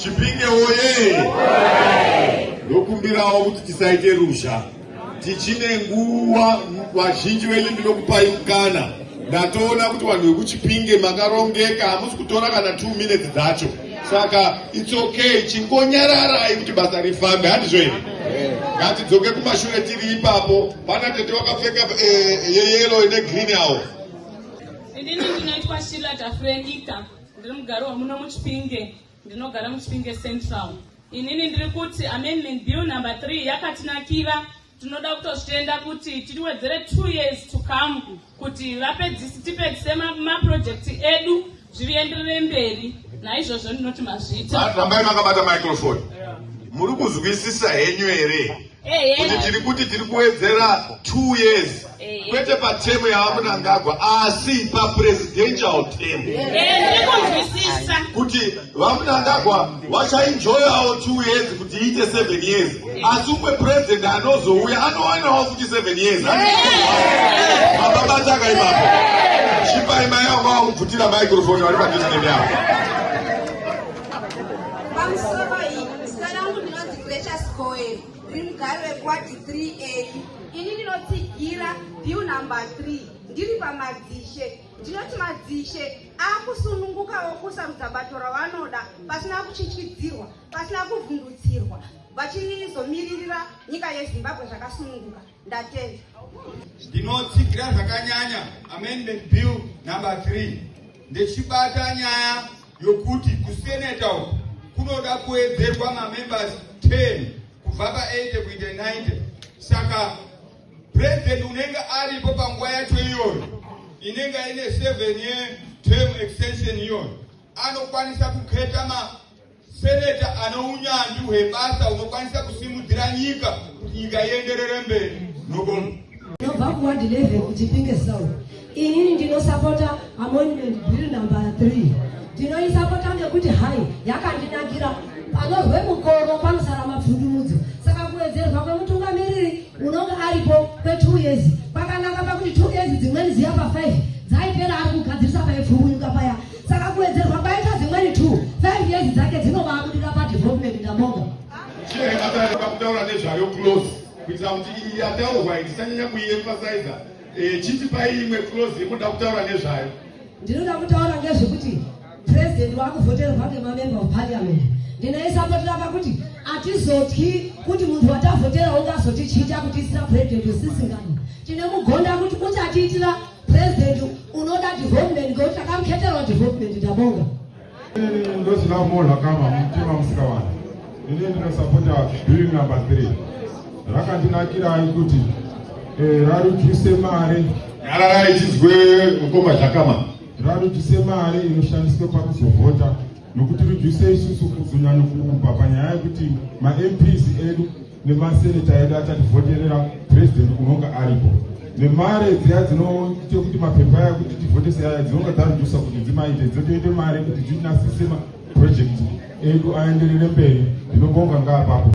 Chipinge oye! Lokumbirawo kuti tisaite rusha. Tichine nguwa vazhinji velimbi lokupai mukana. Ndatoona kuti vanhu vekuchipinge makarongeka hamusi kutora kana 2 minutes dzacho. Saka it's okay, chingonyararai kuti basa rifambe, handizvo here? Ngatidzoke kumashure tiri ipapo. Pana tete wakapfeka yeyero ine green awo. Inini ndinoitwa Shila Tafrenyika, ndiri mugaro wamuno muchipinge, ndinogara muchipinge Central. Inini ndiri kuti amendment bill number 3 yakatinakira. Tinoda kutozvitenda kuti tiriwedzere 2 years to come kuti tipedzise maproject edu zvienderere mberi. Naizvozvo ndinoti mazvita. Rambai makabata microphone. Muri kuzwisisa henyu here? Kuti tiri kuwedzera 2 years. Kwete pa term yaVamunangagwa asi pa presidential term. Ndiri kuzwisisa. Kuti Vamunangagwa vachaenjoyawo 2 years kuti iite 7 years. Asi umwe president anozouya anowanawo futi 7 years. Mababata akaimapo. Chipai mai vangu vakubvutira microphone vari padhuze nemyavo. Rimugaro wekwati 3A. Ini ndinotsigira bill number 3. Ndiri pamadzishe. Ndinoti madzishe akusunungukawo kusarudza bato ravanoda pasina kuchichidzirwa, pasina kuvhundutsirwa. Vachizomiririra nyika yeZimbabwe zvakasununguka. Ndatenda. Ndinotsigira zvakanyanya amendment bill number 3. Ndechibata nyaya yokuti kuseneta uku kunoda kuwedzerwa mamembers 10 kubva pa80 kuita 90. Saka president unenge aripo panguva yacho iyoyo inenge ine 7-year term extension iyoyo anokwanisa kuketa maseneta ano unyanzvi hwebasa unokwanisa kusimudzira nyika kuti nyika ienderere mberi. Nobonga. Nobva kuward 11 kuchipinge South. Inini ndinosapota amendment bill number 3. Ndinoisapota ngekuti hai yakandinakira panozwe mukoro panosara mapfundumudzo. Saka kuwedzerwa kwemutungamiriri unonga aripo kwe2 years pakanaka pakuti 2 years dzimweni ziya pa5 dzaipera ari kugadzirisa paipfumunyuka paya. Saka kuwedzerwa kwaita dzimweni 5 years dzake dzinobabudira padevelopment. Ndabonga. Kutaura nezvayo close kuitira kuti iyi yataurwa tisanyanya kuiemphasize. Chitipai imwe close yemunoda kutaura nezvayo. Ndinoda kutaura ngezvekuti president wakuvhoterwa ngemamember of parliament. Ndinoisapotera pakuti atizotyi kuti muntu watavhotera ungazotichita kuti isina president usisingani. Tinemugonda kuti uchatiitira president unoda development ngekuti takamuketera development. Ndabonga. Ndosina munhu akama mutima musikawana. Ini ndinosapota bill number 3. Rakandinakirai kuti raruduse mare. Nyararai chizwe mukoma zvakama. Raruduse mare inoshandiswa pakuzovhota nokuti ruduse isusu kuzunyanya kuupa panyaya yekuti ma-MPs edu nemaseneta edu achativhoterera president unonga aripo. Nemare dziya dzinoite kuti mapepa aya kuti tivhotese aya dzinonga dzarudusa kuti dzimaite dzotoite mare kuti dzinasise maproject edu aenderere mberi. Ndinobonga ngaapapo.